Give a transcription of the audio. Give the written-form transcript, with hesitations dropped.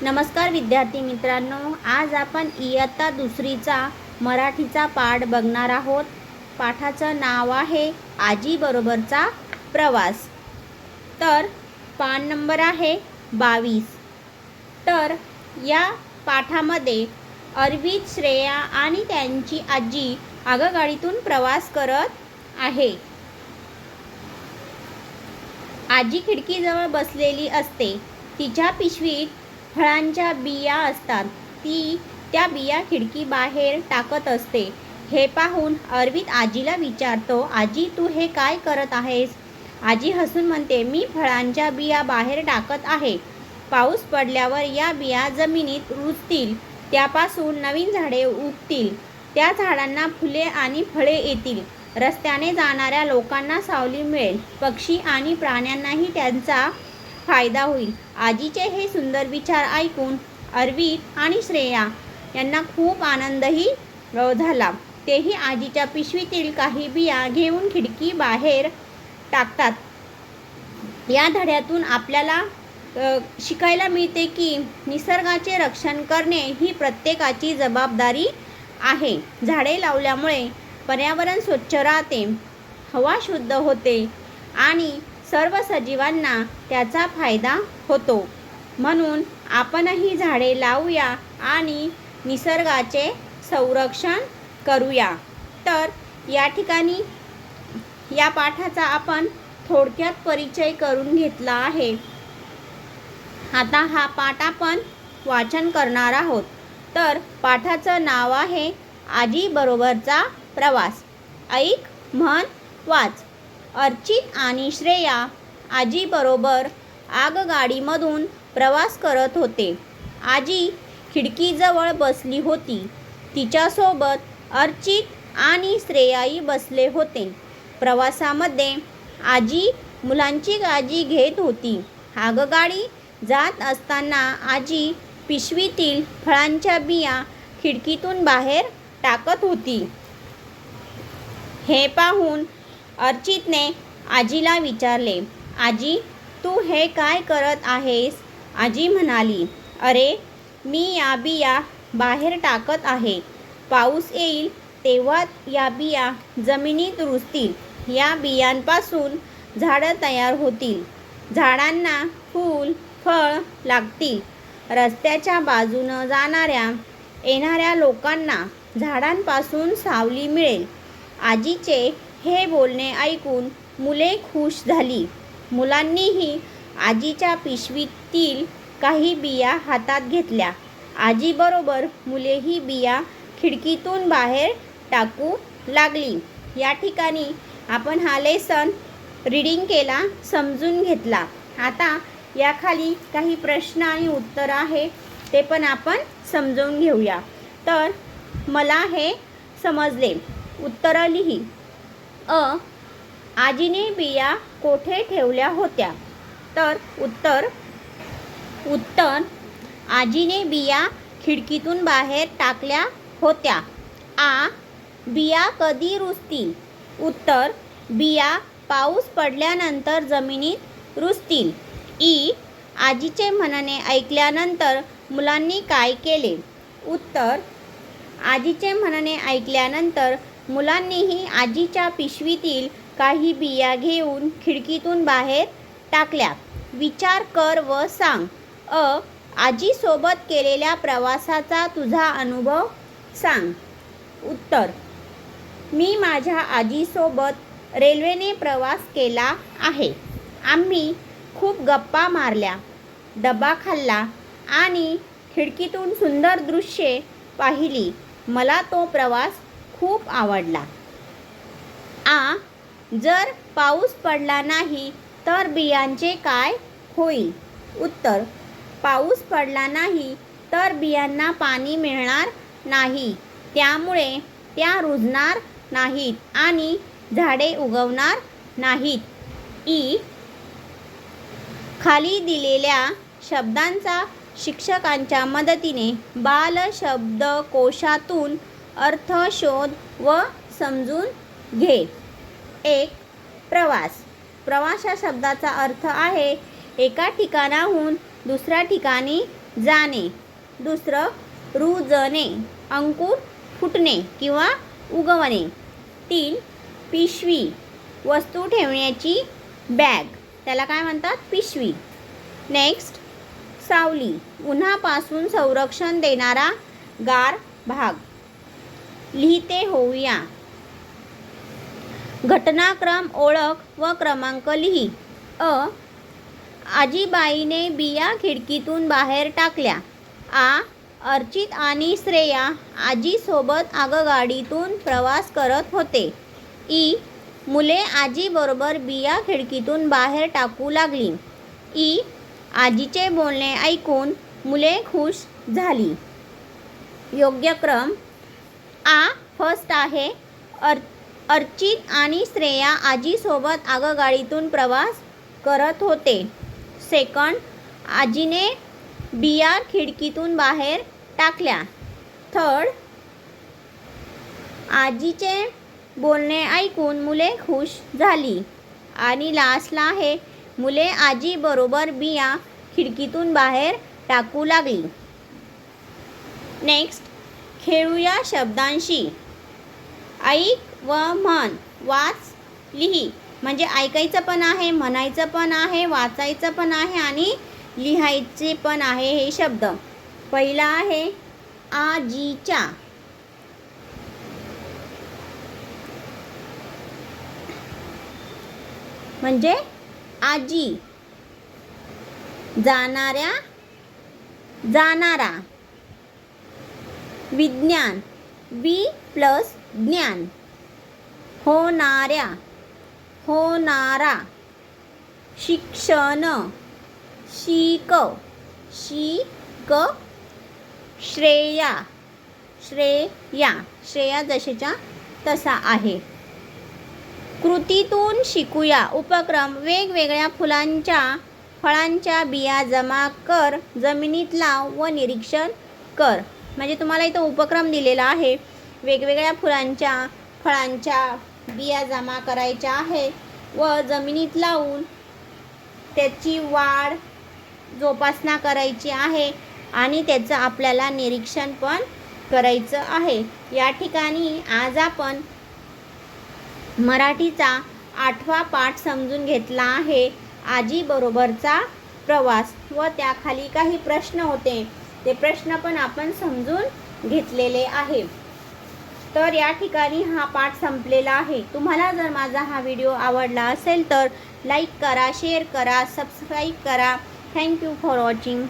नमस्कार विद्यार्थी मित्रांनो, आज आपण इयत्ता दुसरीचा मराठीचा पाठ बघणार आहोत. पाठाचं नाव आहे आजी बरोबरचा प्रवास. तर पान नंबर आहे 22. तर या पाठामध्ये अर्वित, श्रेया आणि त्यांची आजी आगगाडीतून प्रवास करत आहे. आजी खिडकीजवळ बसलेली असते. तिच्या पिशवीत फळांच्या बिया असतात. ती त्या बिया खिडकी बाहेर टाकत असते. हे पाहून अर्वित आजीला विचारतो, आजी तू हे काय करत आहेस? आजी हसून म्हणते, मी फळांच्या बिया बाहेर टाकत आहे. पाऊस पडल्यावर या बिया जमिनीत रुजतील. त्यापासून नवीन झाडे उगतील. त्या झाडांना फुले आणि फळे येतील. रस्त्याने जाणाऱ्या लोकांना सावली मिळेल. पक्षी आणि प्राण्यांनाही त्यांचा फायदा होईल. आजीचे हे सुंदर विचार ऐकून अर्वित आणि श्रेया यांना खूप आनंदही झाला. तेही आजीच्या पिशवीतील काही बिया घेऊन खिडकी बाहेर टाकतात. या धड्यातून आपल्याला शिकायला मिळते की निसर्गाचे रक्षण करणे ही प्रत्येकाची जबाबदारी आहे. झाडे लावल्यामुळे पर्यावरण स्वच्छ राहते, हवा शुद्ध होते आणि सर्व सजीवांना त्याचा फायदा होतो. म्हणून आपणही झाडे लावूया आणि निसर्गाचे संरक्षण करूया. तर या ठिकाणी या पाठाचा आपण थोडक्यात परिचय करून घेतला आहे. आता हा पाठ आपण वाचन करणार आहोत. तर पाठाचं नाव आहे आजी बरोबरचा प्रवास. ऐक, म्हण, वाच. अर्चित आणि श्रेया आजीबरोबर आगगाडीमधून प्रवास करत होते. आजी खिडकीजवळ बसली होती. तिच्यासोबत अर्चित आणि श्रेयाही बसले होते. प्रवासामध्ये आजी मुलांची काळजी घेत होती. आगगाडी जात असताना आजी पिशवीतील फळांच्या बिया खिडकीतून बाहेर टाकत होती. हे पाहून अर्चितने आजीला विचारले, आजी तू हे काय करत आहेस? आजी म्हणाली, अरे मी या बिया बाहेर टाकत आहे. पाऊस येईल तेव्हा या बिया जमिनीत रुजतील. या बियांपासून झाडं तयार होतील. झाडांना फूल फळ लागतील. रस्त्याच्या बाजूनं येणाऱ्या लोकांना झाडांपासून सावली मिळेल. आजीचे हे बोलणे ऐकून मुले खुश झाली. मुलांनीही आजीच्या पिशवीतील काही बिया हातात घेतल्या. आजीबरोबर मुलेही बिया खिडकीतून बाहेर टाकू लागली. या ठिकाणी आपण हा लेसन रीडिंग केला, समजून घेतला. आता याखाली काही प्रश्न आणि उत्तर आहे, ते पण आपण समजून घेऊया. तर मला हे समजले. उत्तरं लिही. आजीने बिया कोठे ठेवल्या होत्या? तर उत्तर आजीने बिया खिडकीतून बाहेर टाकल्या होत्या. बिया कधी रुजतील? उत्तर बिया पाऊस पडल्यानंतर जमिनीत रुजतील. आजीचे म्हणणे ऐकल्यानंतर मुलांनी काय केले? उत्तर आजीचे म्हणणे ऐकल्यानंतर मुलांनीही आजीच्या पिशवीतील काही बिया घेऊन खिडकीतून बाहेर टाकल्या. विचार कर व सांग. आजीसोबत केलेल्या प्रवासाचा तुझा अनुभव सांग. उत्तर मी माझ्या आजीसोबत रेल्वेने प्रवास केला आहे. आम्ही खूप गप्पा मारल्या, डबा खाल्ला आणि खिडकीतून सुंदर दृश्ये पाहिली. मला तो प्रवास खूप आवडला. जर पाऊस पडला नाही तर बियांचे काय होईल? उत्तर पाऊस पडला नाही तर बियांना पाणी मिळणार नाही. त्यामुळे त्या रुजणार नाहीत आणि झाडे उगवणार नाहीत. खाली दिलेल्या शब्दांचा शिक्षकांच्या मदतीने बाल शब्दकोशातून अर्थ शोध व समजून घे. 1. प्रवास या शब्दाचा अर्थ आहे एका ठिकाणाहून दुसऱ्या ठिकाणी जाणे. दुसरं रुजणे, अंकुर फुटणे किंवा उगवणे. 3 पिशवी, वस्तू ठेवण्याची बॅग, त्याला काय म्हणतात? पिशवी. नेक्स्ट सावली, उन्हापासून संरक्षण देणारा गार भाग. लिहिते होऊया. घटनाक्रम ओळख व क्रमांक लिही. आजीबाईने बिया खिडकीतून बाहेर टाकल्या. अर्चित आणि श्रेया आजीसोबत आगगाडीतून प्रवास करत होते. मुले आजीबरोबर बिया खिडकीतून बाहेर टाकू लागली. आजीचे बोलणे ऐकून मुले खुश झाली. योग्य क्रम. फर्स्ट आहे अर्चित आणि श्रेया आजीसोबत आगगाडीतून प्रवास करत होते. सेकंड, आजीने बिया खिडकीतून बाहेर टाकल्या. थर्ड, आजीचे बोलणे ऐकून मुले खुश झाली. आणि लास्टला आहे मुले आजीबरोबर बिया खिडकीतून बाहेर टाकू लागली. नेक्स्ट खेळूया शब्दांशी. ऐक व म्हण, वाच, लिही. म्हणजे ऐकायचं पण आहे, म्हणायचं पण आहे, वाचायचं पण आहे आणि लिहायचे पण आहे हे शब्द. पहिला आहे आजीच्या. म्हणजे आजी. जाणाऱ्या, जाणारा. विज्ञान, वि प्लस ज्ञान. होणाऱ्या, होणारा. शिक्षण, शिक, शिक. श्रेया, श्रेया. श्रेया जशाच्या तसा आहे. कृतीतून शिकूया. उपक्रम. वेगवेगळ्या फळांच्या बिया जमा कर, जमिनीत लाव व निरीक्षण कर. म्हणजे तुम्हाला इथं उपक्रम दिलेला आहे. वेगवेगळ्या फळांच्या बिया जमा करायच्या आहेत व जमिनीत लावून त्याची वाढ जोपासना करायची आहे आणि त्याचं आपल्याला निरीक्षण पण करायचं आहे. या ठिकाणी आज आपण मराठीचा 8वा पाठ समजून घेतला आहे. आजीबरोबरचा प्रवास व त्याखाली काही प्रश्न होते, ते प्रश्न पण आपण समजून घेतलेले आहे. तर या ठिकाणी हा पाठ संपलेला आहे. तुम्हाला जर माझा हा व्हिडिओ आवडला असेल तर लाईक करा, शेअर करा, सबस्क्राईब करा. Thank you for watching.